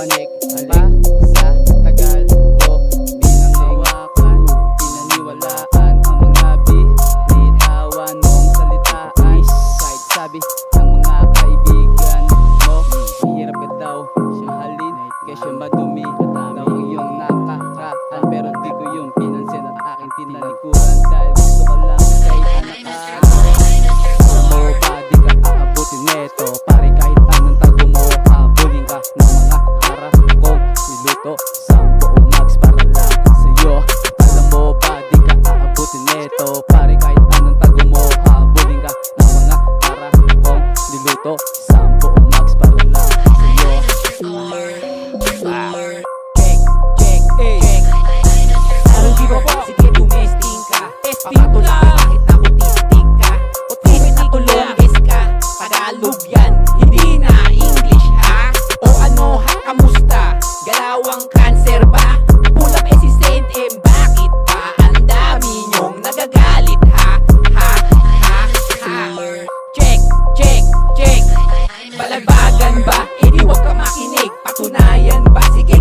panik pa sa tagal ko. Pinanghawakan, pinaniwalaan ang mga binitawan mong salitaan. Kahit sabi ng mga kaibigan mo, mahirap ka daw siya halin, kaya siya madumi daw iyong nakakaan. Pero di ko yung pinansin at aking tinalikuran, dahil gusto ko lang kay anak. Alam mo ba di ka aabutin neto, pare kahit anong tago mo, habulin ka ng mga harap kong niluto sa buong mags para lang sa'yo. Alam mo ba di ka aabutin neto, pare kahit anong tago mo, habulin ka ng mga harap kong niluto sa buong mags para lang sa'yo. Check, check, Anong di ba po? Sige, tumesting ka. Papatula ka kahit nakutistik ka. O tingin na tulongges ka. Tagalog yan, hindi na English ha. O ano ha, kamusta? Galawang cancer ba? Pull up si Saint M, bakit ba? Ang dami nyong nagagalit ha. Ha, ha, ha. Check, check, check. Balabagan ba? Eh di wag ka makinig. Patunayan ba? Sige,